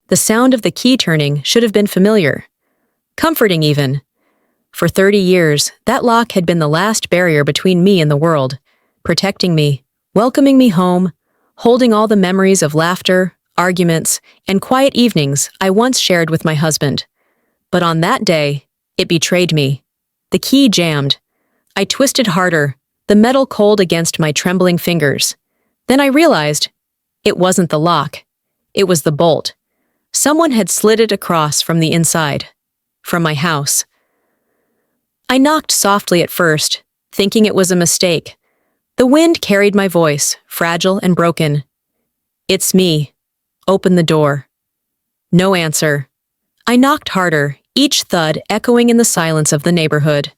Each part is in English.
The sound of the key turning should have been familiar. Comforting even. For 30 years, that lock had been the last barrier between me and the world, protecting me, welcoming me home, holding all the memories of laughter, arguments, and quiet evenings I once shared with my husband. But on that day, it betrayed me. The key jammed. I twisted harder, the metal cold against my trembling fingers. Then I realized it wasn't the lock. It was the bolt. Someone had slid it across from the inside, from my house. I knocked softly at first, thinking it was a mistake. The wind carried my voice, fragile and broken. "It's me. Open the door." No answer. I knocked harder, each thud echoing in the silence of the neighborhood.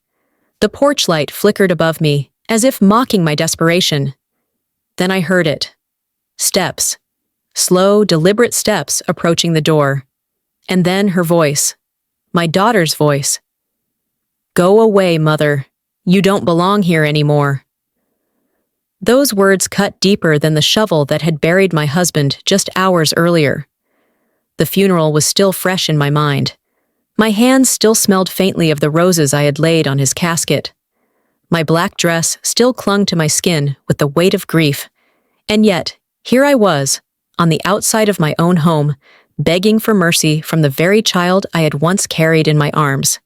The porch light flickered above me, as if mocking my desperation. Then I heard it. Steps. Slow, deliberate steps approaching the door. And then her voice. My daughter's voice. "Go away, Mother. You don't belong here anymore." Those words cut deeper than the shovel that had buried my husband just hours earlier. The funeral was still fresh in my mind. My hands still smelled faintly of the roses I had laid on his casket. My black dress still clung to my skin with the weight of grief. And yet, here I was, on the outside of my own home, begging for mercy from the very child I had once carried in my arms.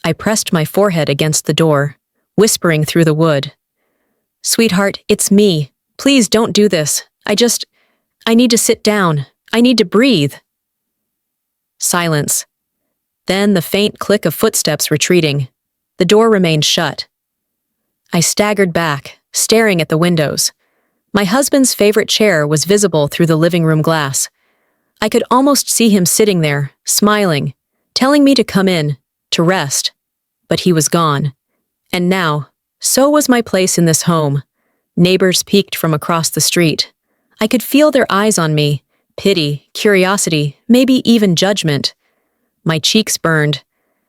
I pressed my forehead against the door, whispering through the wood. "Sweetheart, it's me. Please don't do this. I need to sit down. I need to breathe." Silence. Then the faint click of footsteps retreating. The door remained shut. I staggered back, staring at the windows. My husband's favorite chair was visible through the living room glass. I could almost see him sitting there, smiling, telling me to come in, to rest. But he was gone. And now, so was my place in this home. Neighbors peeked from across the street. I could feel their eyes on me, pity, curiosity, maybe even judgment. My cheeks burned.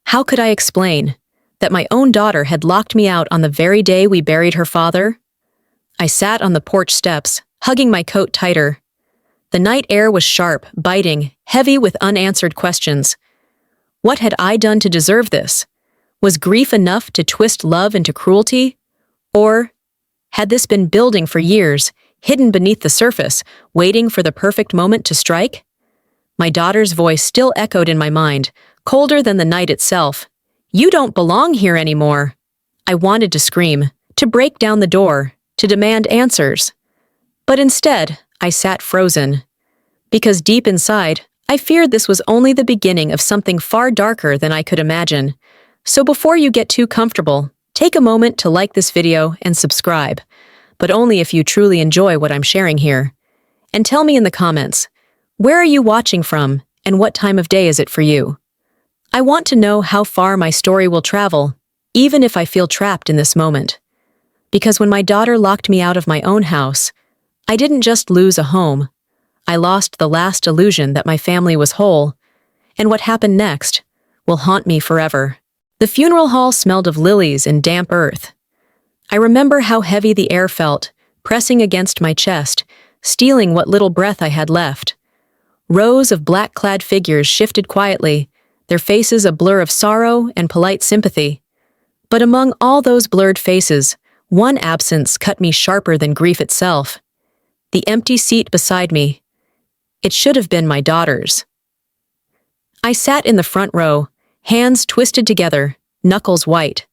How could I explain that my own daughter had locked me out on the very day we buried her father? I sat on the porch steps, hugging my coat tighter. The night air was sharp, biting, heavy with unanswered questions. What had I done to deserve this? Was grief enough to twist love into cruelty? Or had this been building for years, hidden beneath the surface, waiting for the perfect moment to strike? My daughter's voice still echoed in my mind, colder than the night itself. "You don't belong here anymore." I wanted to scream, to break down the door, to demand answers. But instead, I sat frozen. Because deep inside, I feared this was only the beginning of something far darker than I could imagine. So before you get too comfortable, take a moment to like this video and subscribe, but only if you truly enjoy what I'm sharing here. And tell me in the comments, where are you watching from and what time of day is it for you? I want to know how far my story will travel, even if I feel trapped in this moment. Because when my daughter locked me out of my own house, I didn't just lose a home. I lost the last illusion that my family was whole, and what happened next will haunt me forever. The funeral hall smelled of lilies and damp earth. I remember how heavy the air felt, pressing against my chest, stealing what little breath I had left. Rows of black-clad figures shifted quietly, their faces a blur of sorrow and polite sympathy. But among all those blurred faces, one absence cut me sharper than grief itself. The empty seat beside me. It should have been my daughter's. I sat in the front row, hands twisted together, knuckles white.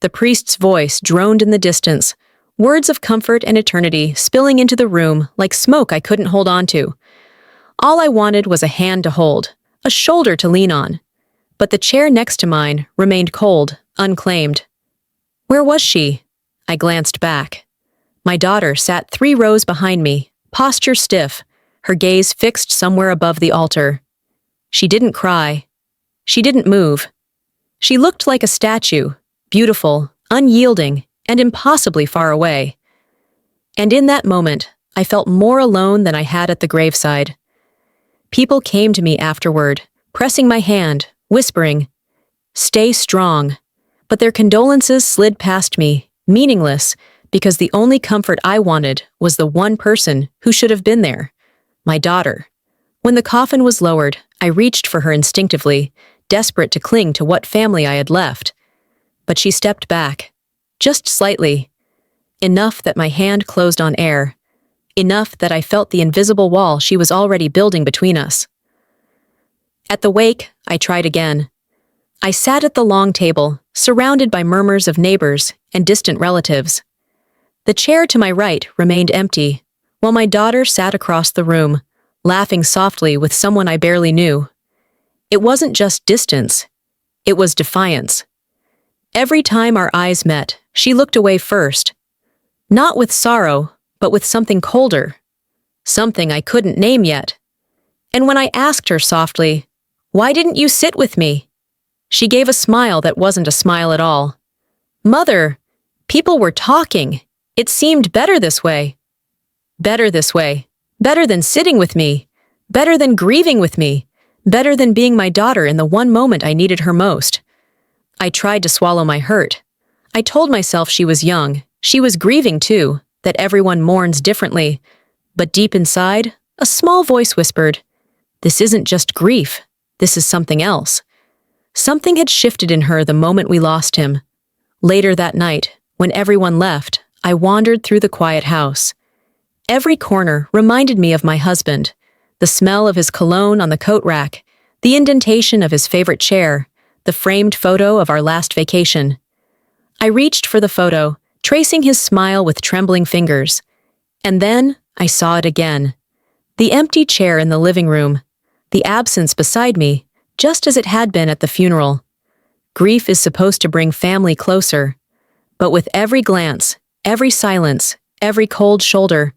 The priest's voice droned in the distance, words of comfort and eternity spilling into the room like smoke I couldn't hold on to. All I wanted was a hand to hold, a shoulder to lean on. But the chair next to mine remained cold, unclaimed. Where was she? I glanced back. My daughter sat 3 rows behind me, posture stiff, her gaze fixed somewhere above the altar. She didn't cry. She didn't move. She looked like a statue, beautiful, unyielding, and impossibly far away. And in that moment, I felt more alone than I had at the graveside. People came to me afterward, pressing my hand, whispering, "Stay strong." But their condolences slid past me, meaningless, because the only comfort I wanted was the one person who should have been there, my daughter. When the coffin was lowered, I reached for her instinctively, desperate to cling to what family I had left. But she stepped back, just slightly, enough that my hand closed on air, enough that I felt the invisible wall she was already building between us. At the wake, I tried again. I sat at the long table, surrounded by murmurs of neighbors and distant relatives. The chair to my right remained empty, while my daughter sat across the room, laughing softly with someone I barely knew. It wasn't just distance, it was defiance. Every time our eyes met, she looked away first. Not with sorrow, but with something colder. Something I couldn't name yet. And when I asked her softly, "Why didn't you sit with me?" she gave a smile that wasn't a smile at all. "Mother, people were talking. It seemed better this way." Better this way. Better than sitting with me. Better than grieving with me. Better than being my daughter in the one moment I needed her most. I tried to swallow my hurt. I told myself she was young. She was grieving too, that everyone mourns differently. But deep inside, a small voice whispered, "This isn't just grief. This is something else." Something had shifted in her the moment we lost him. Later that night, when everyone left, I wandered through the quiet house. Every corner reminded me of my husband, the smell of his cologne on the coat rack, the indentation of his favorite chair, the framed photo of our last vacation. I reached for the photo, tracing his smile with trembling fingers. And then I saw it again. The empty chair in the living room, the absence beside me, just as it had been at the funeral. Grief is supposed to bring family closer. But with every glance, every silence, every cold shoulder,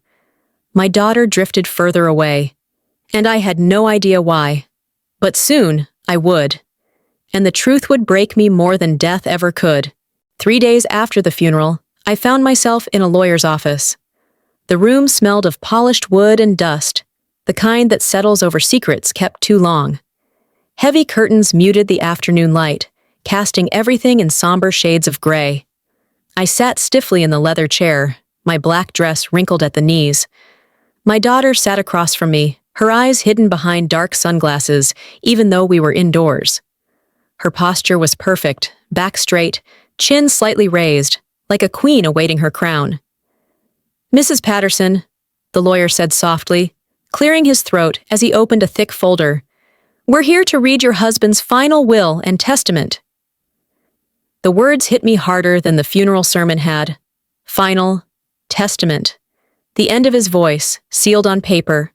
my daughter drifted further away. And I had no idea why. But soon, I would. And the truth would break me more than death ever could. 3 days after the funeral, I found myself in a lawyer's office. The room smelled of polished wood and dust, the kind that settles over secrets kept too long. Heavy curtains muted the afternoon light, casting everything in somber shades of gray. I sat stiffly in the leather chair, my black dress wrinkled at the knees. My daughter sat across from me, her eyes hidden behind dark sunglasses, even though we were indoors. Her posture was perfect, back straight, chin slightly raised, like a queen awaiting her crown. "Mrs. Patterson," the lawyer said softly, clearing his throat as he opened a thick folder, "we're here to read your husband's final will and testament." The words hit me harder than the funeral sermon had. Final, testament. The end of his voice, sealed on paper.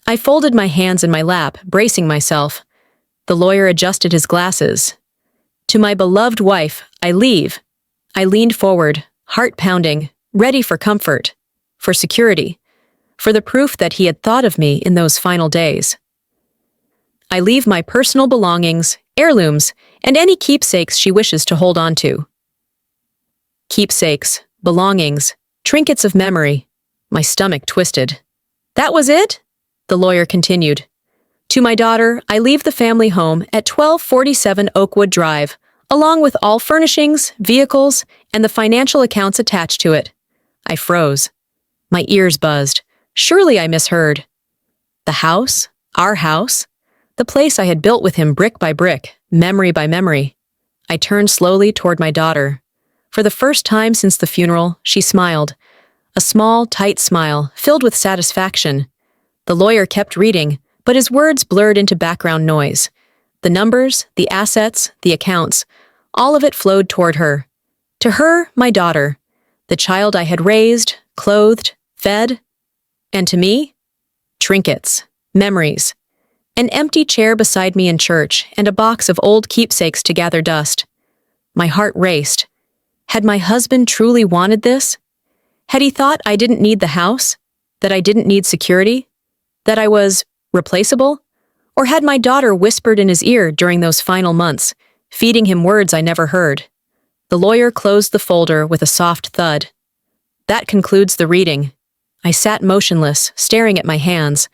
I folded my hands in my lap, bracing myself. The lawyer adjusted his glasses. "To my beloved wife, I leave." I leaned forward, heart pounding, ready for comfort, for security, for the proof that he had thought of me in those final days. "I leave my personal belongings, heirlooms, and any keepsakes she wishes to hold on to." Keepsakes, belongings, trinkets of memory. My stomach twisted. "That was it?" the lawyer continued. "To my daughter, I leave the family home at 1247 Oakwood Drive, along with all furnishings, vehicles, and the financial accounts attached to it." I froze. My ears buzzed. Surely I misheard. The house? Our house? The place I had built with him brick by brick, memory by memory. I turned slowly toward my daughter. For the first time since the funeral, she smiled. A small, tight smile, filled with satisfaction. The lawyer kept reading, but his words blurred into background noise. The numbers, the assets, the accounts, all of it flowed toward her. To her, my daughter, the child I had raised, clothed, fed. And to me, trinkets, memories. An empty chair beside me in church, and a box of old keepsakes to gather dust. My heart raced. Had my husband truly wanted this? Had he thought I didn't need the house? That I didn't need security? That I was replaceable? Or had my daughter whispered in his ear during those final months, feeding him words I never heard? The lawyer closed the folder with a soft thud. That concludes the reading. I sat motionless, staring at my hands.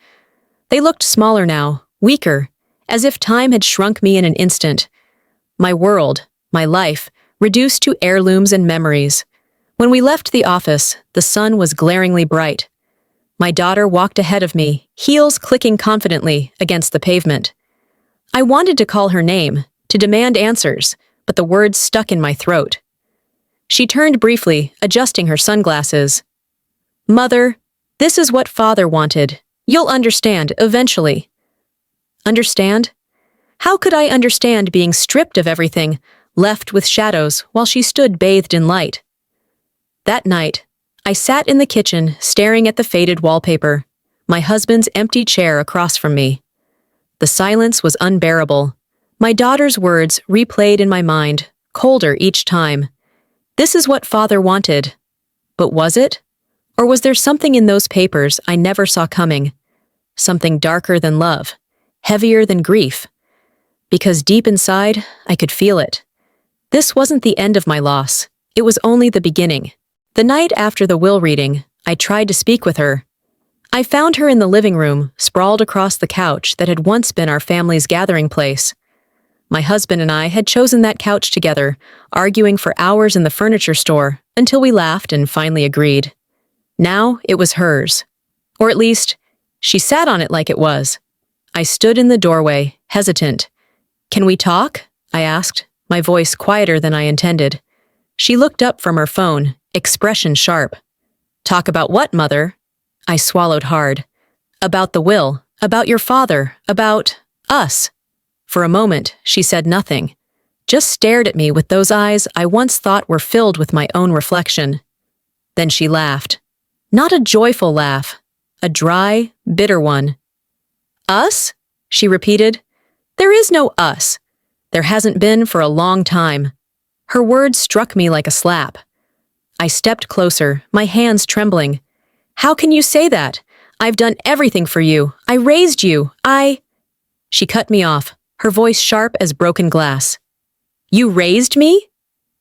They looked smaller now, weaker, as if time had shrunk me in an instant. My world, my life, reduced to heirlooms and memories. When we left the office, the sun was glaringly bright. My daughter walked ahead of me, heels clicking confidently against the pavement. I wanted to call her name, to demand answers, but the words stuck in my throat. She turned briefly, adjusting her sunglasses. "Mother, this is what Father wanted. You'll understand, eventually." Understand? How could I understand being stripped of everything, left with shadows while she stood bathed in light? That night, I sat in the kitchen staring at the faded wallpaper, my husband's empty chair across from me. The silence was unbearable. My daughter's words replayed in my mind, colder each time. This is what Father wanted. But was it? Or was there something in those papers I never saw coming? Something darker than love, heavier than grief. Because deep inside, I could feel it. This wasn't the end of my loss. It was only the beginning. The night after the will reading, I tried to speak with her. I found her in the living room, sprawled across the couch that had once been our family's gathering place. My husband and I had chosen that couch together, arguing for hours in the furniture store, until we laughed and finally agreed. Now it was hers. Or at least, she sat on it like it was. I stood in the doorway, hesitant. "Can we talk?" I asked, my voice quieter than I intended. She looked up from her phone, expression sharp. "Talk about what, Mother?" I swallowed hard. "About the will, about your father, about us." For a moment, she said nothing, just stared at me with those eyes I once thought were filled with my own reflection. Then she laughed. Not a joyful laugh, a dry, bitter one. "Us?" she repeated. "There is no us. There hasn't been for a long time." Her words struck me like a slap. I stepped closer, my hands trembling. "How can you say that? I've done everything for you. I raised you. She cut me off, her voice sharp as broken glass. "You raised me?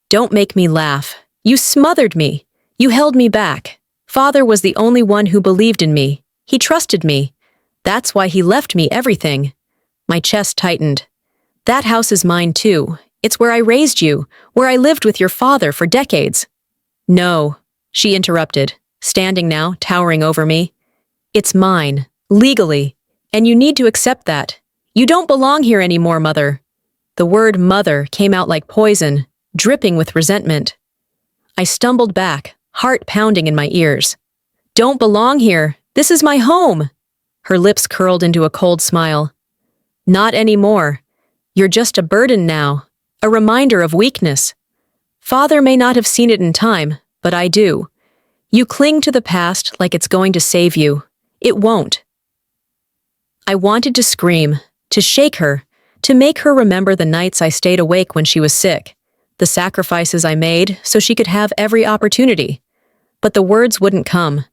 Don't make me laugh. You smothered me. You held me back. Father was the only one who believed in me. He trusted me. That's why he left me everything." My chest tightened. "That house is mine too. It's where I raised you, where I lived with your father for decades." "No," she interrupted, standing now, towering over me. "It's mine, legally, and you need to accept that. You don't belong here anymore, Mother." The word mother came out like poison, dripping with resentment. I stumbled back, heart pounding in my ears. "Don't belong here. This is my home." Her lips curled into a cold smile. "Not anymore. You're just a burden now, a reminder of weakness. Father may not have seen it in time, but I do. You cling to the past like it's going to save you. It won't." I wanted to scream, to shake her, to make her remember the nights I stayed awake when she was sick, the sacrifices I made so she could have every opportunity. But the words wouldn't come,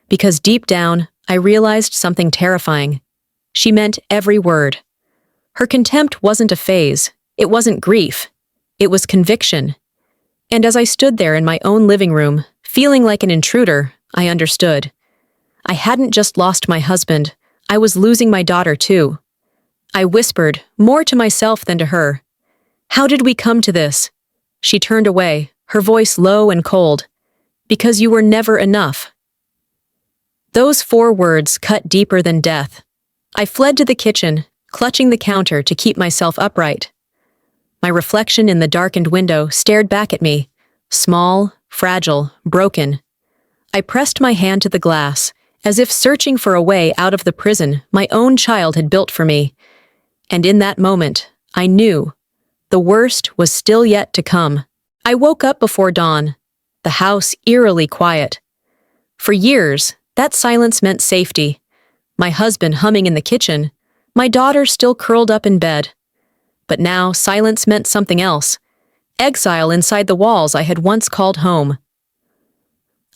because deep down, I realized something terrifying. She meant every word. Her contempt wasn't a phase. It wasn't grief. It was conviction. And as I stood there in my own living room, feeling like an intruder, I understood. I hadn't just lost my husband. I was losing my daughter too. I whispered, more to myself than to her. "How did we come to this?" She turned away, her voice low and cold. "Because you were never enough." Those 4 words cut deeper than death. I fled to the kitchen, clutching the counter to keep myself upright. My reflection in the darkened window stared back at me, small, fragile, broken. I pressed my hand to the glass, as if searching for a way out of the prison my own child had built for me. And in that moment, I knew the worst was still yet to come. I woke up before dawn, the house eerily quiet. For years, that silence meant safety. My husband humming in the kitchen, my daughter still curled up in bed. But now silence meant something else. Exile inside the walls I had once called home.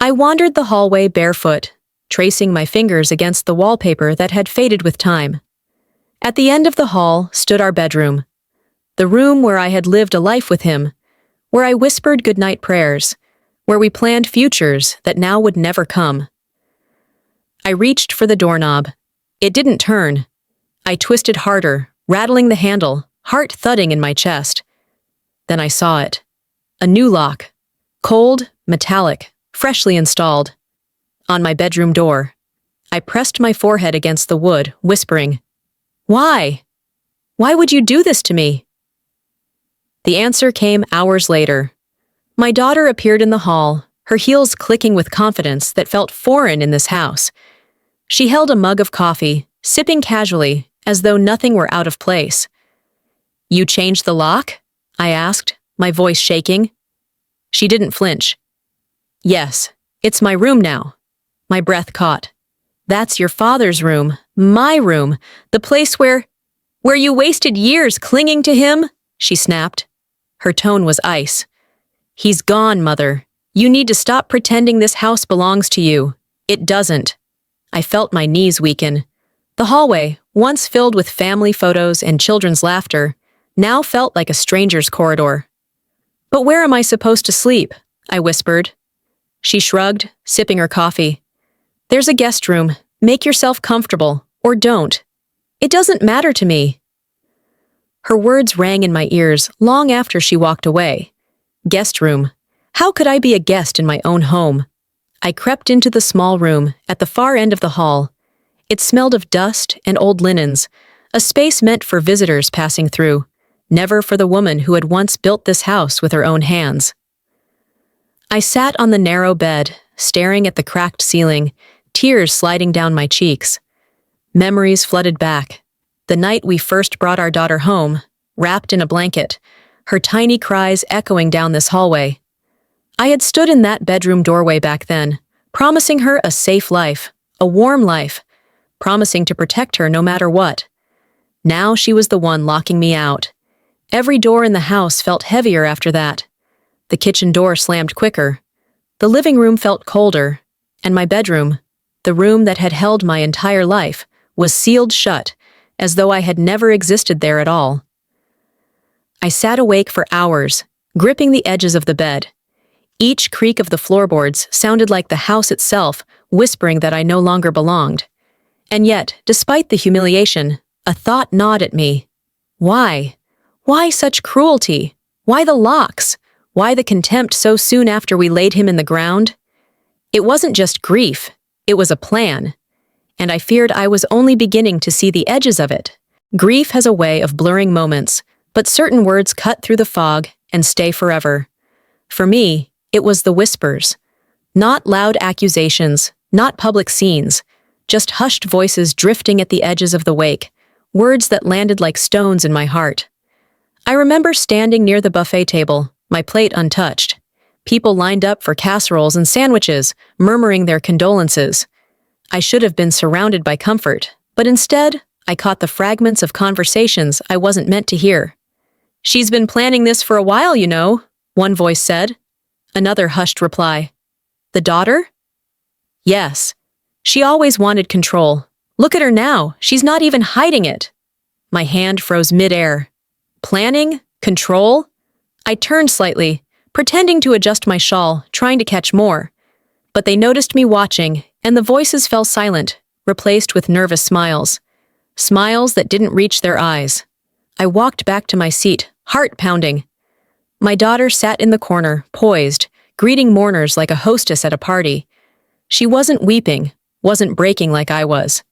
I wandered the hallway barefoot, tracing my fingers against the wallpaper that had faded with time. At the end of the hall stood our bedroom, the room where I had lived a life with him, where I whispered goodnight prayers, where we planned futures that now would never come. I reached for the doorknob. It didn't turn. I twisted harder, rattling the handle, heart thudding in my chest. Then I saw it. A new lock. Cold, metallic, freshly installed. On my bedroom door. I pressed my forehead against the wood, whispering, "Why? Why would you do this to me?" The answer came hours later. My daughter appeared in the hall, her heels clicking with confidence that felt foreign in this house. She held a mug of coffee, sipping casually, as though nothing were out of place. "You changed the lock?" I asked, my voice shaking. She didn't flinch. "Yes, it's my room now." My breath caught. "That's your father's room, my room, the place where you wasted years clinging to him?" she snapped. Her tone was ice. "He's gone, Mother. You need to stop pretending this house belongs to you. It doesn't." I felt my knees weaken. The hallway, once filled with family photos and children's laughter, now felt like a stranger's corridor. "But where am I supposed to sleep?" I whispered. She shrugged, sipping her coffee. "There's a guest room. Make yourself comfortable, or don't. It doesn't matter to me." Her words rang in my ears long after she walked away. Guest room. How could I be a guest in my own home? I crept into the small room at the far end of the hall. It smelled of dust and old linens, a space meant for visitors passing through, never for the woman who had once built this house with her own hands. I sat on the narrow bed, staring at the cracked ceiling, tears sliding down my cheeks. Memories flooded back. The night we first brought our daughter home, wrapped in a blanket, her tiny cries echoing down this hallway. I had stood in that bedroom doorway back then, promising her a safe life, a warm life, promising to protect her no matter what. Now she was the one locking me out. Every door in the house felt heavier after that. The kitchen door slammed quicker. The living room felt colder, and my bedroom, the room that had held my entire life, was sealed shut, as though I had never existed there at all. I sat awake for hours, gripping the edges of the bed. Each creak of the floorboards sounded like the house itself, whispering that I no longer belonged. And yet, despite the humiliation, a thought gnawed at me. Why? Why such cruelty? Why the locks? Why the contempt so soon after we laid him in the ground? It wasn't just grief, it was a plan. And I feared I was only beginning to see the edges of it. Grief has a way of blurring moments, but certain words cut through the fog and stay forever. For me, it was the whispers. Not loud accusations, not public scenes, just hushed voices drifting at the edges of the wake, words that landed like stones in my heart. I remember standing near the buffet table, my plate untouched. People lined up for casseroles and sandwiches, murmuring their condolences. I should have been surrounded by comfort, but instead, I caught the fragments of conversations I wasn't meant to hear. "She's been planning this for a while, you know," one voice said. Another hushed reply. "The daughter?" "Yes. She always wanted control. Look at her now, she's not even hiding it." My hand froze midair. Planning? Control? I turned slightly, pretending to adjust my shawl, trying to catch more. But they noticed me watching, and the voices fell silent, replaced with nervous smiles. Smiles that didn't reach their eyes. I walked back to my seat, heart pounding. My daughter sat in the corner, poised, greeting mourners like a hostess at a party. She wasn't weeping, wasn't breaking like I was.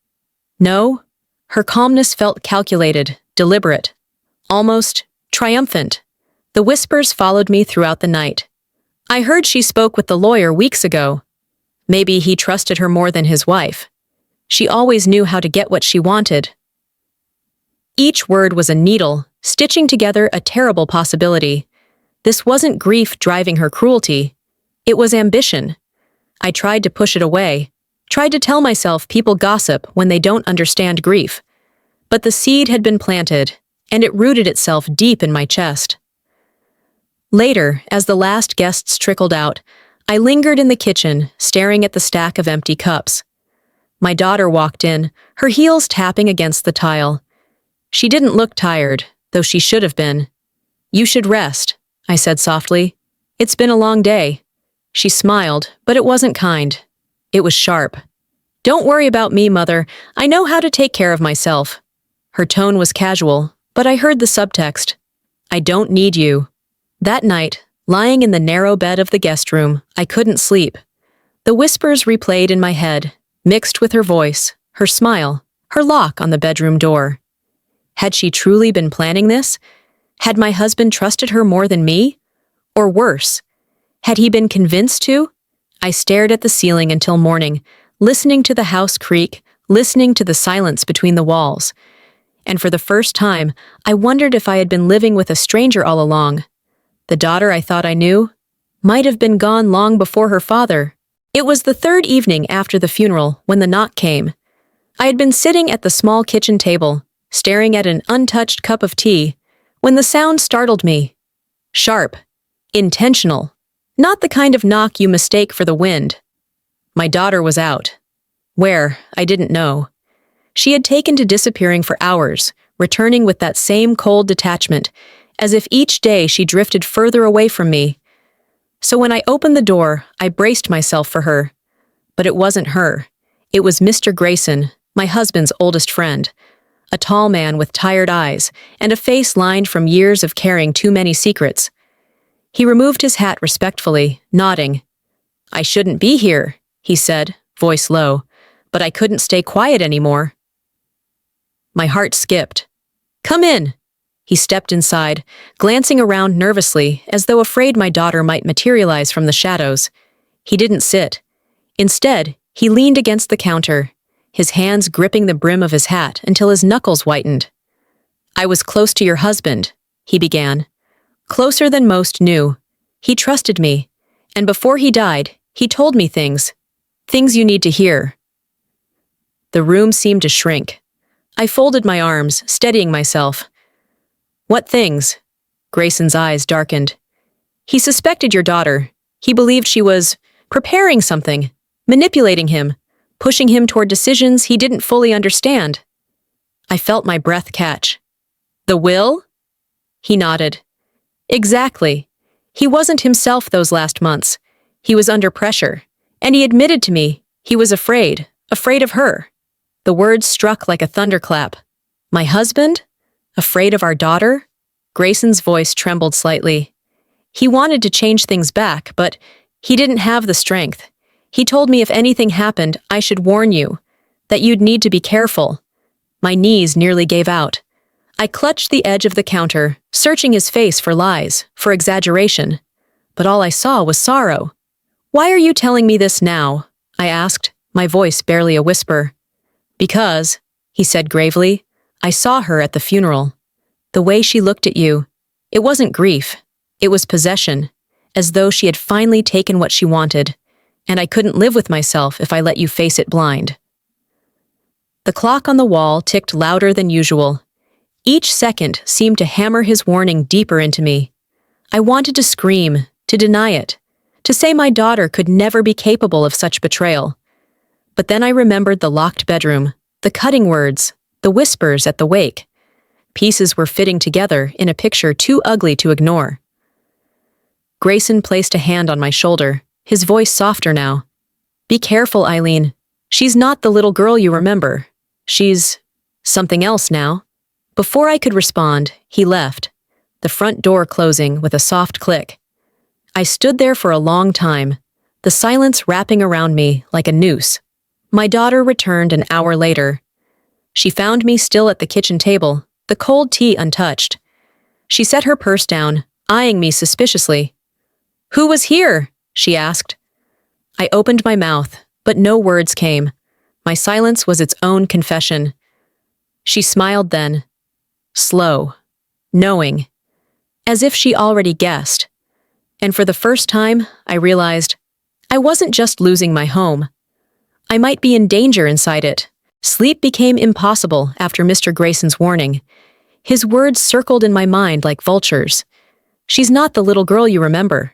No, her calmness felt calculated, deliberate, almost triumphant. The whispers followed me throughout the night. I heard she spoke with the lawyer weeks ago. Maybe he trusted her more than his wife. She always knew how to get what she wanted. Each word was a needle, stitching together a terrible possibility. This wasn't grief driving her cruelty. It was ambition. I tried to push it away, tried to tell myself people gossip when they don't understand grief. But the seed had been planted, and it rooted itself deep in my chest. Later, as the last guests trickled out, I lingered in the kitchen, staring at the stack of empty cups. My daughter walked in, her heels tapping against the tile. She didn't look tired, though she should have been. "You should rest," I said softly. "It's been a long day." She smiled, but it wasn't kind. It was sharp. "Don't worry about me, Mother. I know how to take care of myself." Her tone was casual, but I heard the subtext. "I don't need you." That night, lying in the narrow bed of the guest room, I couldn't sleep. The whispers replayed in my head. mixed with her voice, her smile, her lock on the bedroom door. Had she truly been planning this? Had my husband trusted her more than me? Or worse, had he been convinced to? I stared at the ceiling until morning, listening to the house creak, listening to the silence between the walls. And for the first time, I wondered if I had been living with a stranger all along. The daughter I thought I knew might have been gone long before her father. It was the third evening after the funeral when the knock came. I had been sitting at the small kitchen table, staring at an untouched cup of tea, when the sound startled me. Sharp, intentional, not the kind of knock you mistake for the wind. My daughter was out. Where, I didn't know. She had taken to disappearing for hours, returning with that same cold detachment, as if each day she drifted further away from me. So when I opened the door, I braced myself for her. But it wasn't her. It was Mr. Grayson, my husband's oldest friend. A tall man with tired eyes and a face lined from years of carrying too many secrets. He removed his hat respectfully, nodding. "I shouldn't be here," he said, voice low, but I couldn't stay quiet anymore. My heart skipped. "Come in." He stepped inside, glancing around nervously as though afraid my daughter might materialize from the shadows. He didn't sit. Instead, he leaned against the counter, his hands gripping the brim of his hat until his knuckles whitened. "I was close to your husband," he began. "Closer than most knew. He trusted me, and before he died, he told me things you need to hear." The room seemed to shrink. I folded my arms, steadying myself. "What things?" Grayson's eyes darkened. "He suspected your daughter. He believed she was preparing something, manipulating him, pushing him toward decisions he didn't fully understand." I felt my breath catch. "The will?" He nodded. "Exactly. He wasn't himself those last months. He was under pressure, and he admitted to me he was afraid of her." The words struck like a thunderclap. "My husband? Afraid of our daughter?" Grayson's voice trembled slightly. "He wanted to change things back, but he didn't have the strength. He told me if anything happened, I should warn you, that you'd need to be careful." My knees nearly gave out. I clutched the edge of the counter, searching his face for lies, for exaggeration. But all I saw was sorrow. "Why are you telling me this now?" I asked, my voice barely a whisper. "Because," he said gravely, "I saw her at the funeral. The way she looked at you, it wasn't grief, it was possession, as though she had finally taken what she wanted, and I couldn't live with myself if I let you face it blind." The clock on the wall ticked louder than usual. Each second seemed to hammer his warning deeper into me. I wanted to scream, to deny it, to say my daughter could never be capable of such betrayal. But then I remembered the locked bedroom, the cutting words, the whispers at the wake. Pieces were fitting together in a picture too ugly to ignore. Grayson placed a hand on my shoulder, his voice softer now. "Be careful, Eileen. She's not the little girl you remember. She's something else now." Before I could respond, he left, the front door closing with a soft click. I stood there for a long time, the silence wrapping around me like a noose. My daughter returned an hour later. She found me still at the kitchen table, the cold tea untouched. She set her purse down, eyeing me suspiciously. "Who was here?" she asked. I opened my mouth, but no words came. My silence was its own confession. She smiled then, slow, knowing, as if she already guessed. And for the first time, I realized I wasn't just losing my home. I might be in danger inside it. Sleep became impossible after Mr. Grayson's warning. His words circled in my mind like vultures. "She's not the little girl you remember."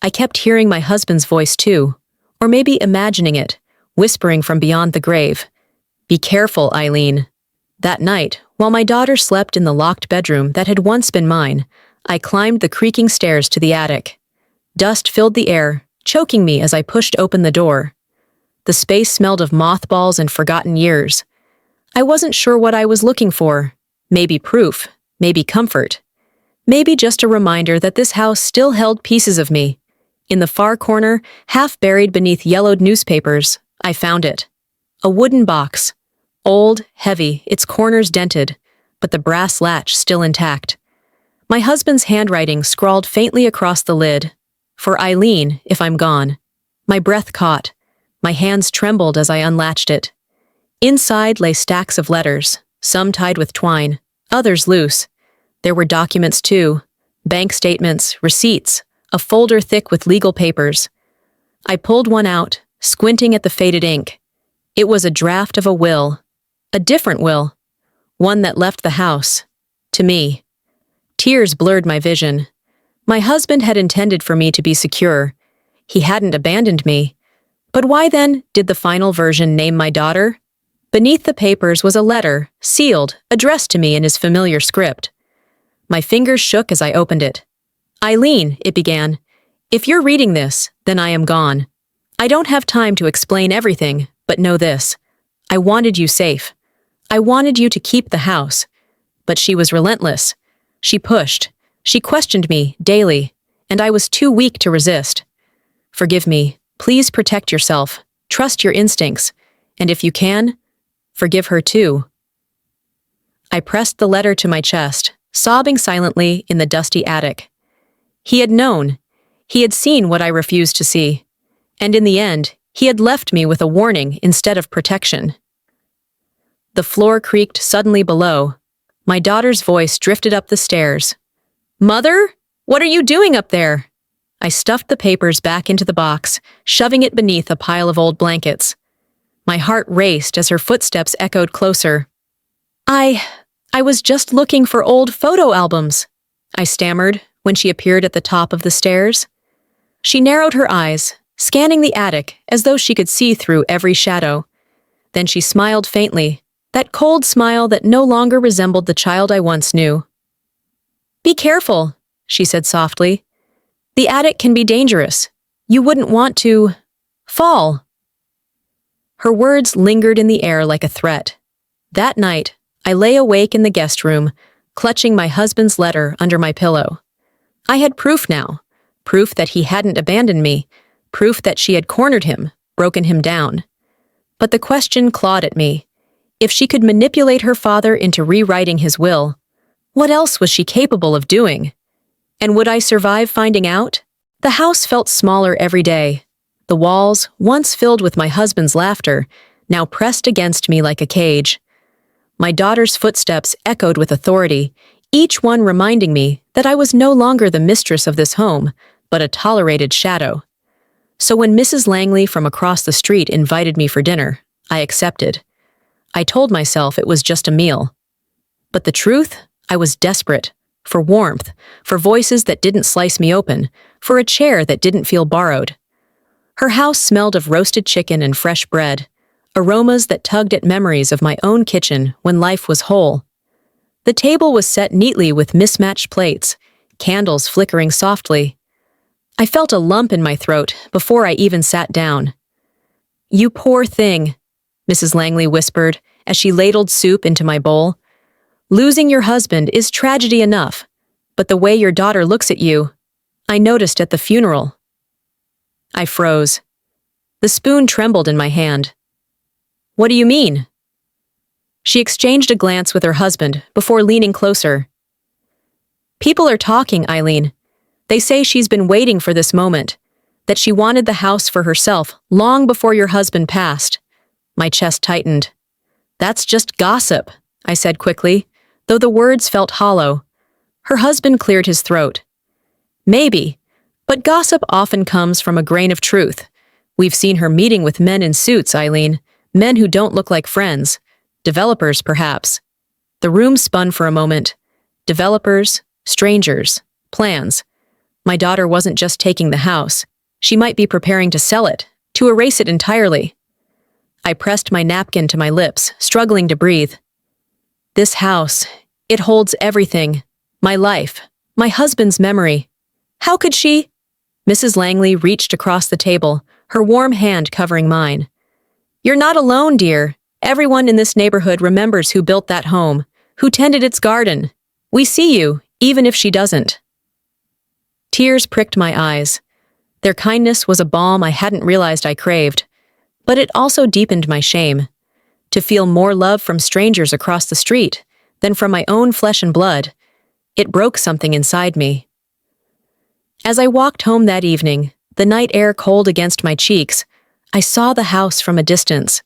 I kept hearing my husband's voice too, or maybe imagining it, whispering from beyond the grave. "Be careful, Eileen." That night, while my daughter slept in the locked bedroom that had once been mine, I climbed the creaking stairs to the attic. Dust filled the air, choking me as I pushed open the door. The space smelled of mothballs and forgotten years. I wasn't sure what I was looking for. Maybe proof, maybe comfort. Maybe just a reminder that this house still held pieces of me. In the far corner, half buried beneath yellowed newspapers, I found it. A wooden box. Old, heavy, its corners dented, but the brass latch still intact. My husband's handwriting scrawled faintly across the lid. For Eileen, if I'm gone. My breath caught. My hands trembled as I unlatched it. Inside lay stacks of letters, some tied with twine, others loose. There were documents too. Bank statements, receipts, a folder thick with legal papers. I pulled one out, squinting at the faded ink. It was a draft of a will. A different will. One that left the house. To me. Tears blurred my vision. My husband had intended for me to be secure. He hadn't abandoned me. But why then did the final version name my daughter? Beneath the papers was a letter, sealed, addressed to me in his familiar script. My fingers shook as I opened it. Eileen, it began, if you're reading this, then I am gone. I don't have time to explain everything, but know this. I wanted you safe. I wanted you to keep the house. But she was relentless. She pushed. She questioned me daily, and I was too weak to resist. Forgive me. Please protect yourself. Trust your instincts. And if you can, forgive her too. I pressed the letter to my chest, sobbing silently in the dusty attic. He had known. He had seen what I refused to see. And in the end, he had left me with a warning instead of protection. The floor creaked suddenly below. My daughter's voice drifted up the stairs. Mother? What are you doing up there? I stuffed the papers back into the box, shoving it beneath a pile of old blankets. My heart raced as her footsteps echoed closer. I was just looking for old photo albums, I stammered when she appeared at the top of the stairs. She narrowed her eyes, scanning the attic as though she could see through every shadow. Then she smiled faintly, that cold smile that no longer resembled the child I once knew. Be careful, she said softly. The attic can be dangerous. You wouldn't want to fall. Her words lingered in the air like a threat. That night, I lay awake in the guest room, clutching my husband's letter under my pillow. I had proof now, proof that he hadn't abandoned me, proof that she had cornered him, broken him down. But the question clawed at me. If she could manipulate her father into rewriting his will, what else was she capable of doing? And would I survive finding out? The house felt smaller every day. The walls, once filled with my husband's laughter, now pressed against me like a cage. My daughter's footsteps echoed with authority, each one reminding me that I was no longer the mistress of this home, but a tolerated shadow. So when Mrs. Langley from across the street invited me for dinner, I accepted. I told myself it was just a meal. But the truth? I was desperate. For warmth, for voices that didn't slice me open, for a chair that didn't feel borrowed. Her house smelled of roasted chicken and fresh bread, aromas that tugged at memories of my own kitchen when life was whole. The table was set neatly with mismatched plates, candles flickering softly. I felt a lump in my throat before I even sat down. You poor thing, Mrs. Langley whispered as she ladled soup into my bowl. Losing your husband is tragedy enough, but the way your daughter looks at you, I noticed at the funeral. I froze. The spoon trembled in my hand. What do you mean? She exchanged a glance with her husband before leaning closer. People are talking, Eileen. They say she's been waiting for this moment, that she wanted the house for herself long before your husband passed. My chest tightened. That's just gossip, I said quickly, though the words felt hollow. Her husband cleared his throat. Maybe, but gossip often comes from a grain of truth. We've seen her meeting with men in suits, Eileen, men who don't look like friends. Developers, perhaps. The room spun for a moment. Developers, strangers, plans. My daughter wasn't just taking the house. She might be preparing to sell it, to erase it entirely. I pressed my napkin to my lips, struggling to breathe. This house, it holds everything. My life, my husband's memory. How could she? Mrs. Langley reached across the table, her warm hand covering mine. You're not alone, dear. Everyone in this neighborhood remembers who built that home, who tended its garden. We see you, even if she doesn't. Tears pricked my eyes. Their kindness was a balm I hadn't realized I craved, but it also deepened my shame. to feel more love from strangers across the street than from my own flesh and blood. It broke something inside me. As I walked home that evening, the night air cold against my cheeks, I saw the house from a distance.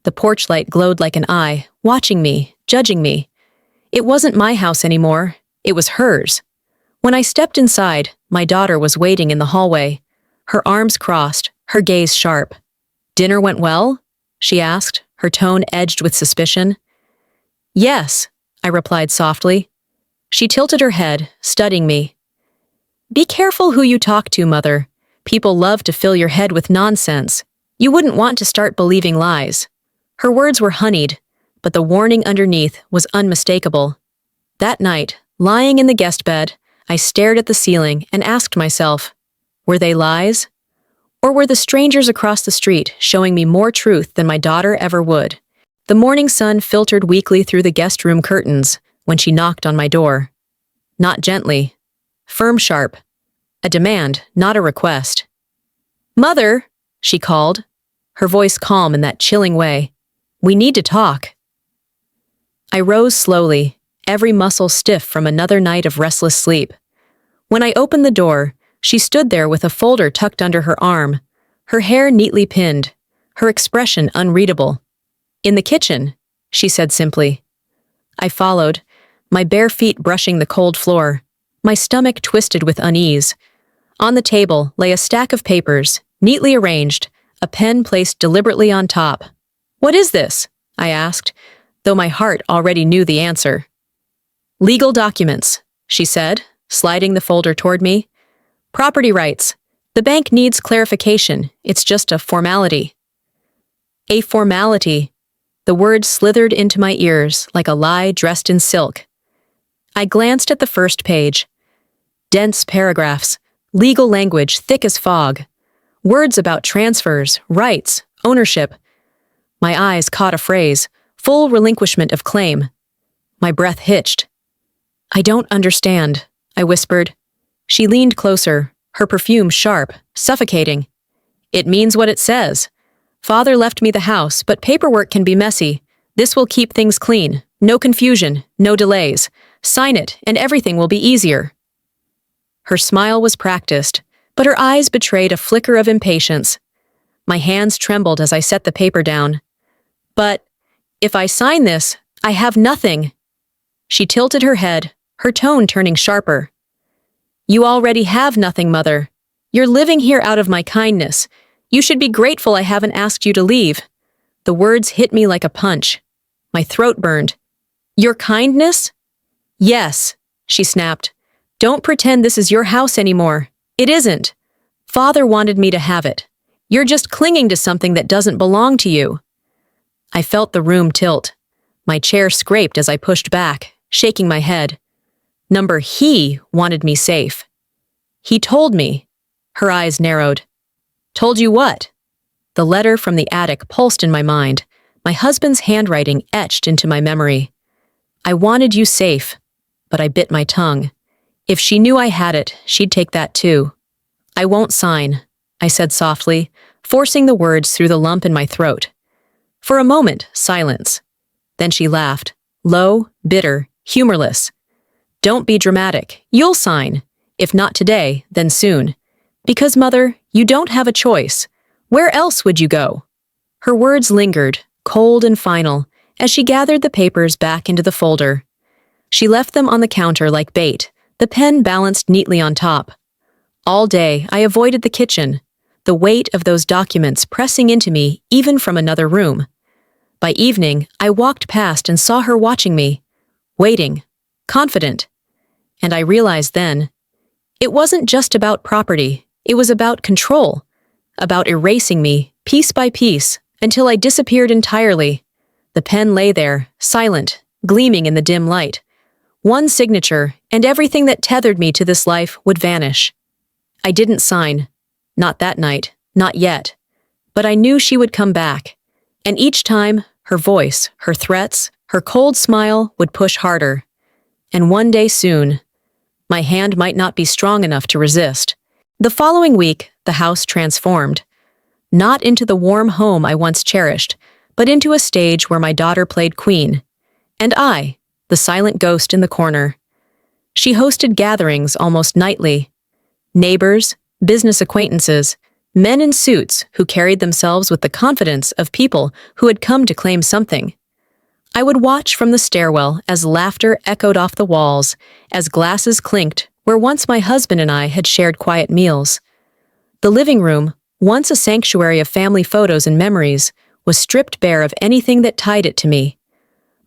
The porch light glowed like an eye, watching me, judging me. It wasn't my house anymore. It was hers. When I stepped inside, my daughter was waiting in the hallway, her arms crossed, her gaze sharp. "Dinner went well?" she asked, her tone edged with suspicion. "Yes," I replied softly. She tilted her head, studying me. "Be careful who you talk to, Mother. People love to fill your head with nonsense. You wouldn't want to start believing lies." Her words were honeyed, but the warning underneath was unmistakable. That night, lying in the guest bed, I stared at the ceiling and asked myself, were they lies? Or were the strangers across the street showing me more truth than my daughter ever would? The morning sun filtered weakly through the guest room curtains when she knocked on my door. Not gently, firm sharp, a demand, not a request. "Mother," she called, her voice calm in that chilling way. "We need to talk." I rose slowly, every muscle stiff from another night of restless sleep. When I opened the door, she stood there with a folder tucked under her arm, her hair neatly pinned, her expression unreadable. "In the kitchen," she said simply. I followed, my bare feet brushing the cold floor, my stomach twisted with unease. On the table lay a stack of papers, neatly arranged, a pen placed deliberately on top. "What is this?" I asked, though my heart already knew the answer. "Legal documents," she said, sliding the folder toward me. "Property rights. The bank needs clarification. It's just a formality." A formality. The word slithered into my ears like a lie dressed in silk. I glanced at the first page. Dense paragraphs, legal language thick as fog. Words about transfers, rights, ownership. My eyes caught a phrase, full relinquishment of claim. My breath hitched. "I don't understand," I whispered. She leaned closer, her perfume sharp, suffocating. "It means what it says. Father left me the house, but paperwork can be messy. This will keep things clean. No confusion, no delays. Sign it, and everything will be easier." Her smile was practiced, but her eyes betrayed a flicker of impatience. My hands trembled as I set the paper down. "But if I sign this, I have nothing." She tilted her head, her tone turning sharper. "You already have nothing, Mother. You're living here out of my kindness. You should be grateful I haven't asked you to leave." The words hit me like a punch. My throat burned. "Your kindness?" "Yes," she snapped. "Don't pretend this is your house anymore. It isn't. Father wanted me to have it. You're just clinging to something that doesn't belong to you." I felt the room tilt. My chair scraped as I pushed back, shaking my head. He wanted me safe. "He told me." Her eyes narrowed. "Told you what?" The letter from the attic pulsed in my mind, my husband's handwriting etched into my memory. "I wanted you safe," but I bit my tongue. If she knew I had it, she'd take that too. "I won't sign," I said softly, forcing the words through the lump in my throat. For a moment, silence. Then she laughed, low, bitter, humorless. "Don't be dramatic. You'll sign. If not today, then soon. Because, Mother, you don't have a choice. Where else would you go?" Her words lingered, cold and final, as she gathered the papers back into the folder. She left them on the counter like bait, the pen balanced neatly on top. All day, I avoided the kitchen, the weight of those documents pressing into me even from another room. By evening, I walked past and saw her watching me, waiting, confident. And I realized then, it wasn't just about property, it was about control, about erasing me, piece by piece, until I disappeared entirely. The pen lay there, silent, gleaming in the dim light. One signature, and everything that tethered me to this life would vanish. I didn't sign. Not that night, not yet. But I knew she would come back. And each time, her voice, her threats, her cold smile would push harder. And one day soon, my hand might not be strong enough to resist. The following week, the house transformed. Not into the warm home I once cherished, but into a stage where my daughter played queen, and I, the silent ghost in the corner. She hosted gatherings almost nightly. Neighbors, business acquaintances, men in suits who carried themselves with the confidence of people who had come to claim something. I would watch from the stairwell as laughter echoed off the walls, as glasses clinked where once my husband and I had shared quiet meals. The living room, once a sanctuary of family photos and memories, was stripped bare of anything that tied it to me.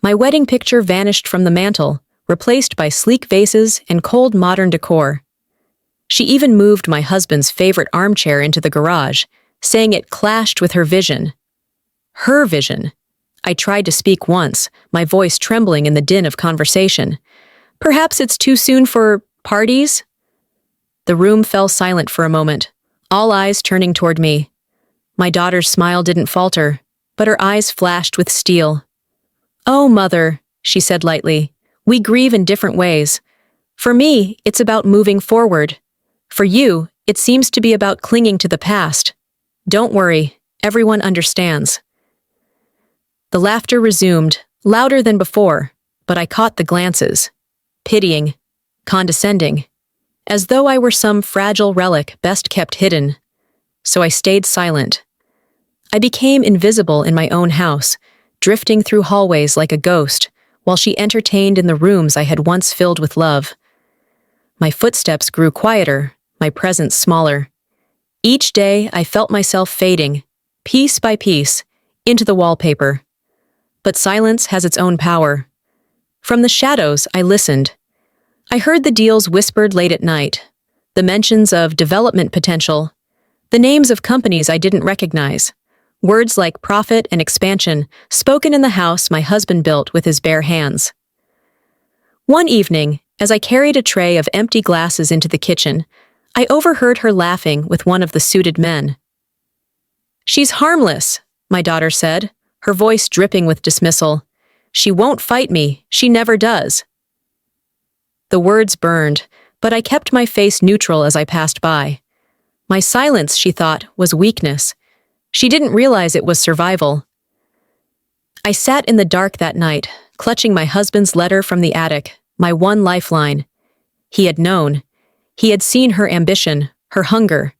My wedding picture vanished from the mantel, replaced by sleek vases and cold modern decor. She even moved my husband's favorite armchair into the garage, saying it clashed with her vision. Her vision. I tried to speak once, my voice trembling in the din of conversation. Perhaps it's too soon for parties? The room fell silent for a moment, all eyes turning toward me. My daughter's smile didn't falter, but her eyes flashed with steel. "Oh, Mother," she said lightly, "we grieve in different ways. For me, it's about moving forward. For you, it seems to be about clinging to the past. Don't worry, everyone understands." The laughter resumed, louder than before, but I caught the glances. Pitying, condescending, as though I were some fragile relic best kept hidden. So I stayed silent. I became invisible in my own house, drifting through hallways like a ghost, while she entertained in the rooms I had once filled with love. My footsteps grew quieter, my presence smaller. Each day I felt myself fading, piece by piece, into the wallpaper. But silence has its own power. From the shadows, I listened. I heard the deals whispered late at night, the mentions of development potential, the names of companies I didn't recognize, words like profit and expansion spoken in the house my husband built with his bare hands. One evening, as I carried a tray of empty glasses into the kitchen, I overheard her laughing with one of the suited men. "She's harmless," my daughter said, her voice dripping with dismissal. "She won't fight me. She never does." The words burned, but I kept my face neutral as I passed by. My silence, she thought, was weakness. She didn't realize it was survival. I sat in the dark that night, clutching my husband's letter from the attic, my one lifeline. He had known. He had seen her ambition, her hunger.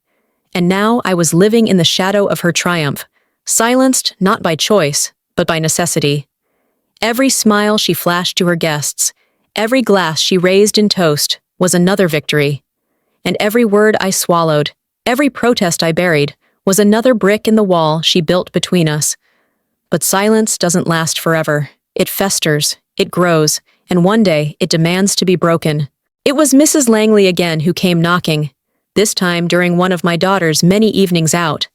And now I was living in the shadow of her triumph, silenced not by choice, but by necessity. Every smile she flashed to her guests, every glass she raised in toast, was another victory. And every word I swallowed, every protest I buried, was another brick in the wall she built between us. But silence doesn't last forever. It festers, it grows, and one day it demands to be broken. It was Mrs. Langley again who came knocking, this time during one of my daughter's many evenings out.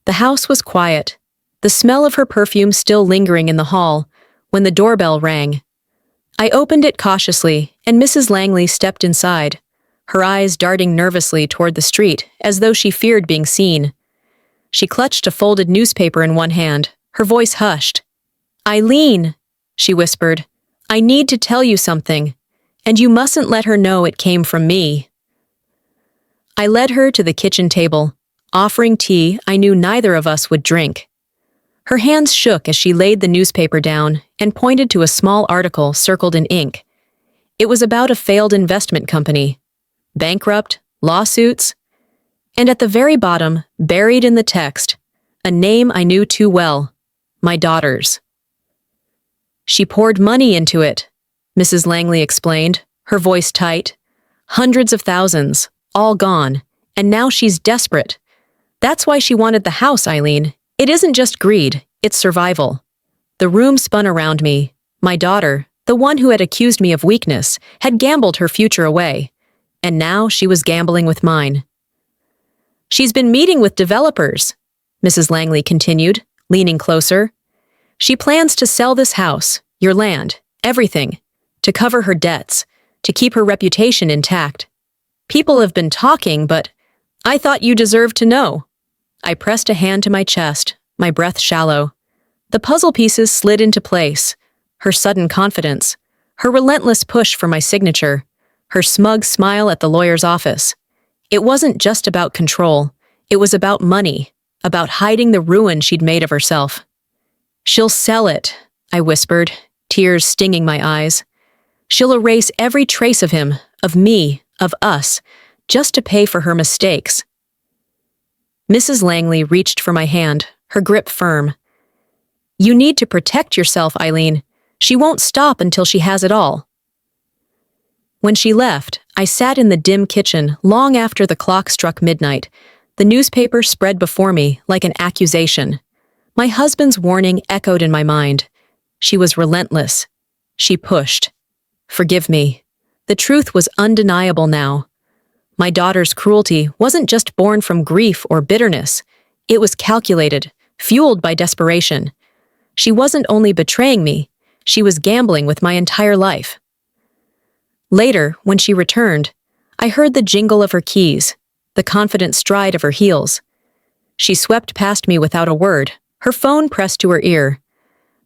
The house was quiet, the smell of her perfume still lingering in the hall, when the doorbell rang. I opened it cautiously, and Mrs. Langley stepped inside, her eyes darting nervously toward the street, as though she feared being seen. She clutched a folded newspaper in one hand, her voice hushed. "Eileen," she whispered, "I need to tell you something, and you mustn't let her know it came from me." I led her to the kitchen table, offering tea I knew neither of us would drink. Her hands shook as she laid the newspaper down and pointed to a small article circled in ink. It was about a failed investment company. Bankrupt, lawsuits, and at the very bottom, buried in the text, a name I knew too well, my daughter's. "She poured money into it," Mrs. Langley explained, her voice tight. "Hundreds of thousands, all gone, and now she's desperate. That's why she wanted the house, Eileen. It isn't just greed, it's survival." The room spun around me. My daughter, the one who had accused me of weakness, had gambled her future away, and now she was gambling with mine. "She's been meeting with developers," Mrs. Langley continued, leaning closer. "She plans to sell this house, your land, everything, to cover her debts, to keep her reputation intact. People have been talking, but I thought you deserved to know." I pressed a hand to my chest, my breath shallow. The puzzle pieces slid into place. Her sudden confidence, her relentless push for my signature, her smug smile at the lawyer's office. It wasn't just about control. It was about money, about hiding the ruin she'd made of herself. "She'll sell it," I whispered, tears stinging my eyes. "She'll erase every trace of him, of me, of us, just to pay for her mistakes." Mrs. Langley reached for my hand, her grip firm. "You need to protect yourself, Eileen. She won't stop until she has it all." When she left, I sat in the dim kitchen long after the clock struck midnight. The newspaper spread before me like an accusation. My husband's warning echoed in my mind. She was relentless. She pushed. Forgive me. The truth was undeniable now. My daughter's cruelty wasn't just born from grief or bitterness. It was calculated, fueled by desperation. She wasn't only betraying me, she was gambling with my entire life. Later, when she returned, I heard the jingle of her keys, the confident stride of her heels. She swept past me without a word, her phone pressed to her ear.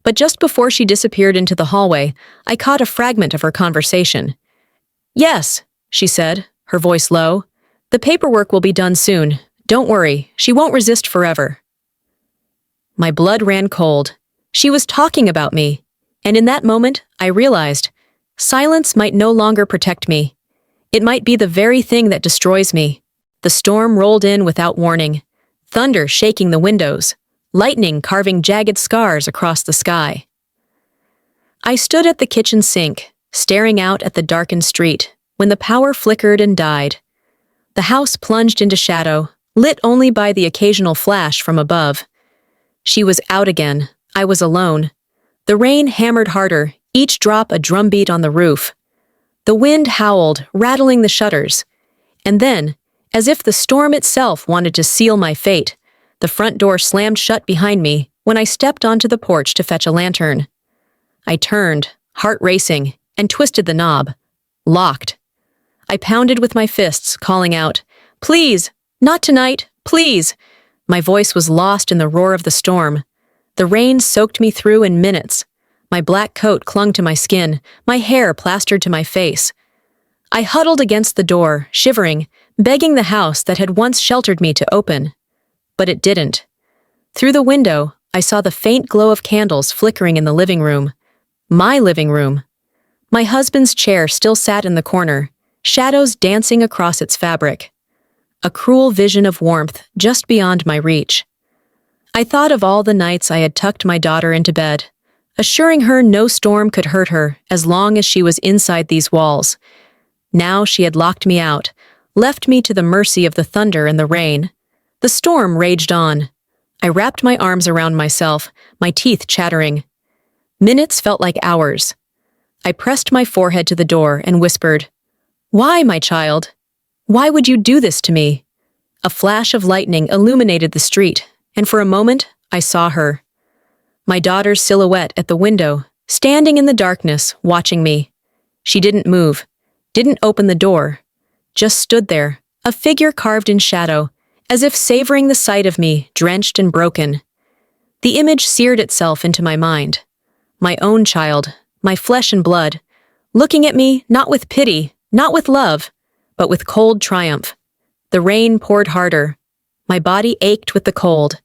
But just before she disappeared into the hallway, I caught a fragment of her conversation. "Yes," she said, her voice low. "The paperwork will be done soon. Don't worry, she won't resist forever." My blood ran cold. She was talking about me, and in that moment, I realized silence might no longer protect me. It might be the very thing that destroys me. The storm rolled in without warning, thunder shaking the windows, lightning carving jagged scars across the sky. I stood at the kitchen sink, staring out at the darkened street, when the power flickered and died. The house plunged into shadow, lit only by the occasional flash from above. She was out again. I was alone. The rain hammered harder, each drop a drumbeat on the roof. The wind howled, rattling the shutters. And then, as if the storm itself wanted to seal my fate, the front door slammed shut behind me when I stepped onto the porch to fetch a lantern. I turned, heart racing, and twisted the knob. Locked. I pounded with my fists, calling out, "Please! Not tonight! Please!" My voice was lost in the roar of the storm. The rain soaked me through in minutes. My black coat clung to my skin, my hair plastered to my face. I huddled against the door, shivering, begging the house that had once sheltered me to open. But it didn't. Through the window, I saw the faint glow of candles flickering in the living room. My living room. My husband's chair still sat in the corner, shadows dancing across its fabric. A cruel vision of warmth just beyond my reach. I thought of all the nights I had tucked my daughter into bed, assuring her no storm could hurt her as long as she was inside these walls. Now she had locked me out, left me to the mercy of the thunder and the rain. The storm raged on. I wrapped my arms around myself, my teeth chattering. Minutes felt like hours. I pressed my forehead to the door and whispered, "Why, my child? Why would you do this to me?" A flash of lightning illuminated the street, and for a moment, I saw her. My daughter's silhouette at the window, standing in the darkness, watching me. She didn't move, didn't open the door, just stood there, a figure carved in shadow, as if savoring the sight of me, drenched and broken. The image seared itself into my mind. My own child, my flesh and blood, looking at me not with pity, not with love, but with cold triumph. The rain poured harder. My body ached with the cold.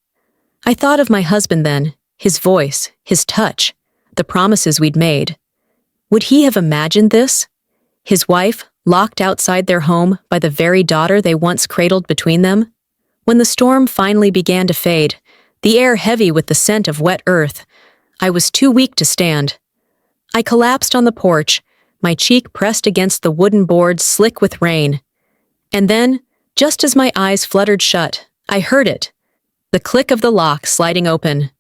I thought of my husband then, his voice, his touch, the promises we'd made. Would he have imagined this? His wife, locked outside their home by the very daughter they once cradled between them? When the storm finally began to fade, the air heavy with the scent of wet earth, I was too weak to stand. I collapsed on the porch, my cheek pressed against the wooden boards slick with rain. And then, just as my eyes fluttered shut, I heard it, the click of the lock sliding open.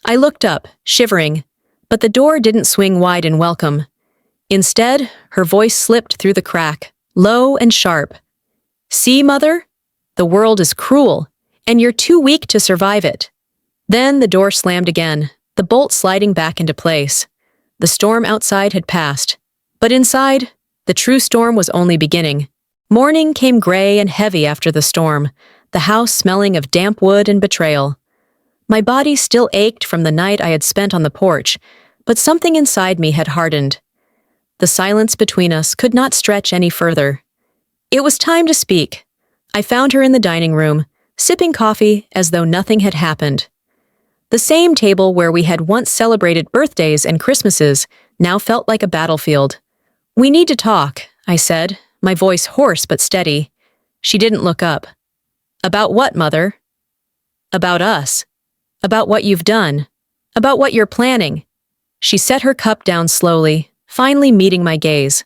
I looked up, shivering, but the door didn't swing wide in welcome. Instead, her voice slipped through the crack, low and sharp. "See, Mother? The world is cruel, and you're too weak to survive it." Then the door slammed again, the bolt sliding back into place. The storm outside had passed, but inside, the true storm was only beginning. Morning came gray and heavy after the storm, the house smelling of damp wood and betrayal. My body still ached from the night I had spent on the porch, but something inside me had hardened. The silence between us could not stretch any further. It was time to speak. I found her in the dining room, sipping coffee as though nothing had happened. The same table where we had once celebrated birthdays and Christmases now felt like a battlefield. "We need to talk," I said, my voice hoarse but steady. She didn't look up. "About what, Mother?" "About us. About what you've done. About what you're planning." She set her cup down slowly, finally meeting my gaze.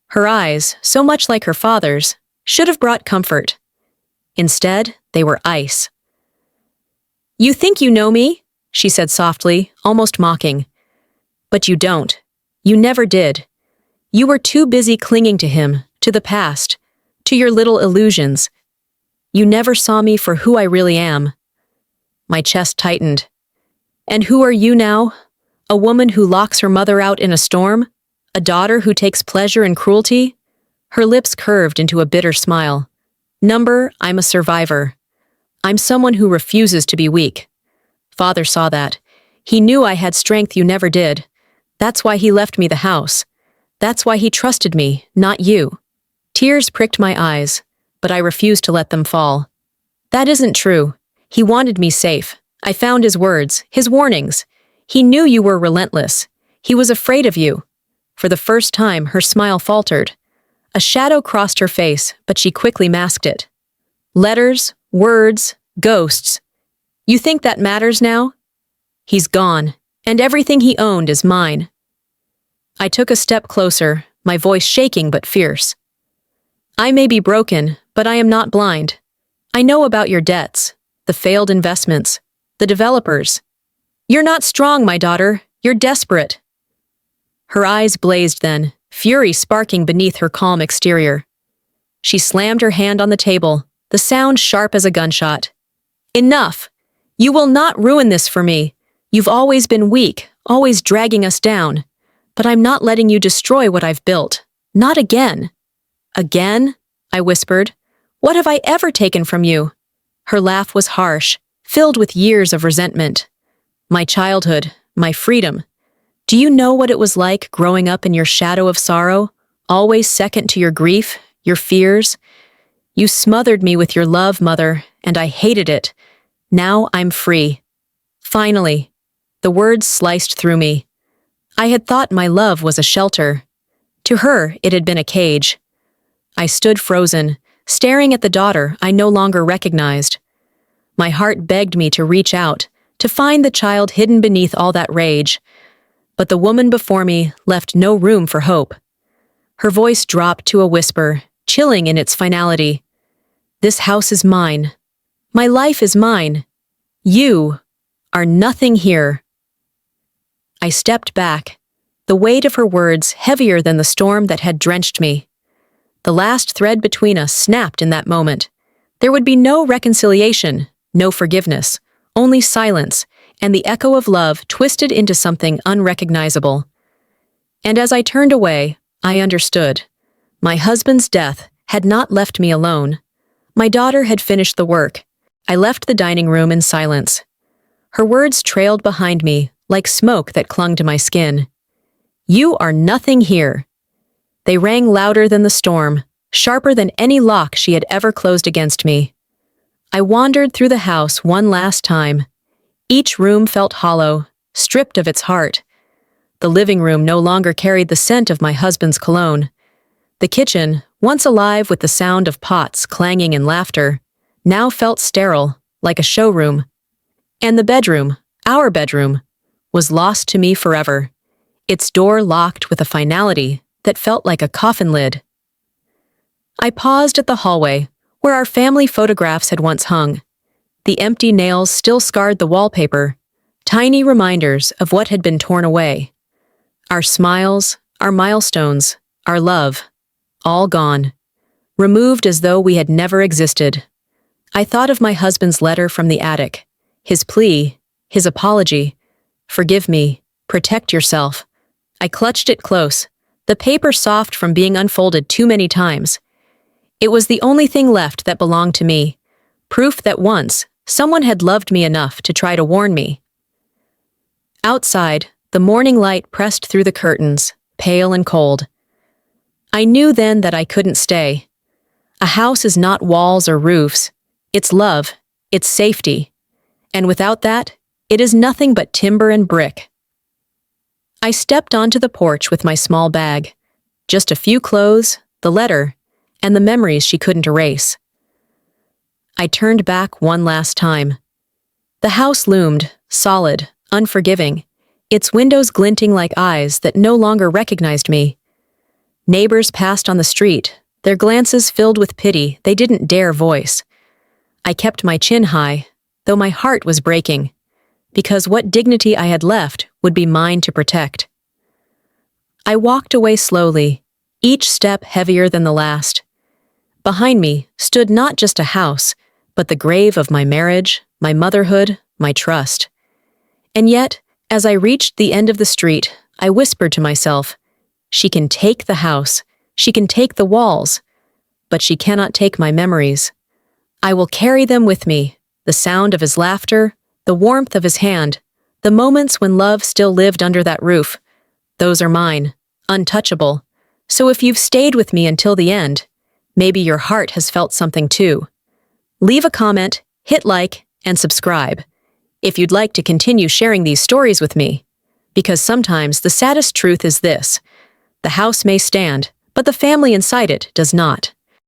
Her eyes, so much like her father's, should have brought comfort. Instead, they were ice. "You think you know me?" she said softly, almost mocking. "But you don't. You never did. You were too busy clinging to him, to the past, to your little illusions. You never saw me for who I really am." My chest tightened. "And who are you now? A woman who locks her mother out in a storm? A daughter who takes pleasure in cruelty?" Her lips curved into a bitter smile. "I'm a survivor. I'm someone who refuses to be weak. Father saw that. He knew I had strength you never did. That's why he left me the house. That's why he trusted me, not you." Tears pricked my eyes, but I refused to let them fall. "That isn't true. He wanted me safe. I found his words, his warnings. He knew you were relentless. He was afraid of you." For the first time, her smile faltered. A shadow crossed her face, but she quickly masked it. "Letters, words, ghosts. You think that matters now? He's gone, and everything he owned is mine." I took a step closer, my voice shaking but fierce. "I may be broken, but I am not blind. I know about your debts, the failed investments, the developers. You're not strong, my daughter. You're desperate." Her eyes blazed then, fury sparking beneath her calm exterior. She slammed her hand on the table, the sound sharp as a gunshot. "Enough! You will not ruin this for me. You've always been weak, always dragging us down. But I'm not letting you destroy what I've built. Not again." "Again?" I whispered. "What have I ever taken from you?" Her laugh was harsh, filled with years of resentment. "My childhood, my freedom. Do you know what it was like growing up in your shadow of sorrow, always second to your grief, your fears? You smothered me with your love, Mother, and I hated it. Now I'm free. Finally." The words sliced through me. I had thought my love was a shelter. To her, it had been a cage. I stood frozen, staring at the daughter I no longer recognized. My heart begged me to reach out, to find the child hidden beneath all that rage. But the woman before me left no room for hope. Her voice dropped to a whisper, chilling in its finality. "This house is mine. My life is mine. You are nothing here." I stepped back, the weight of her words heavier than the storm that had drenched me. The last thread between us snapped in that moment. There would be no reconciliation, no forgiveness, only silence, and the echo of love twisted into something unrecognizable. And as I turned away, I understood. My husband's death had not left me alone. My daughter had finished the work. I left the dining room in silence. Her words trailed behind me, like smoke that clung to my skin. "You are nothing here." They rang louder than the storm, sharper than any lock she had ever closed against me. I wandered through the house one last time. Each room felt hollow, stripped of its heart. The living room no longer carried the scent of my husband's cologne. The kitchen, once alive with the sound of pots clanging and laughter, now felt sterile, like a showroom. And the bedroom, our bedroom, was lost to me forever, its door locked with a finality that felt like a coffin lid. I paused at the hallway, where our family photographs had once hung. The empty nails still scarred the wallpaper, tiny reminders of what had been torn away. Our smiles, our milestones, our love, all gone, removed as though we had never existed. I thought of my husband's letter from the attic, his plea, his apology. "Forgive me, protect yourself." I clutched it close, the paper soft from being unfolded too many times. It was the only thing left that belonged to me, proof that once someone had loved me enough to try to warn me. Outside, the morning light pressed through the curtains, pale and cold. I knew then that I couldn't stay. A house is not walls or roofs. It's love, it's safety. And without that, It is nothing but timber and brick. I stepped onto the porch with my small bag. Just a few clothes, the letter, and the memories she couldn't erase. I turned back one last time. The house loomed, solid, unforgiving, its windows glinting like eyes that no longer recognized me. Neighbors passed on the street, their glances filled with pity they didn't dare voice. I kept my chin high, though my heart was breaking, because what dignity I had left would be mine to protect. I walked away slowly, each step heavier than the last. Behind me stood not just a house, but the grave of my marriage, my motherhood, my trust. And yet, as I reached the end of the street, I whispered to myself, she can take the house, she can take the walls, but she cannot take my memories. I will carry them with me, the sound of his laughter, the warmth of his hand, the moments when love still lived under that roof. Those are mine, untouchable. So if you've stayed with me until the end, maybe your heart has felt something too. Leave a comment, hit like, and subscribe if you'd like to continue sharing these stories with me. Because sometimes the saddest truth is this: the house may stand, but the family inside it does not.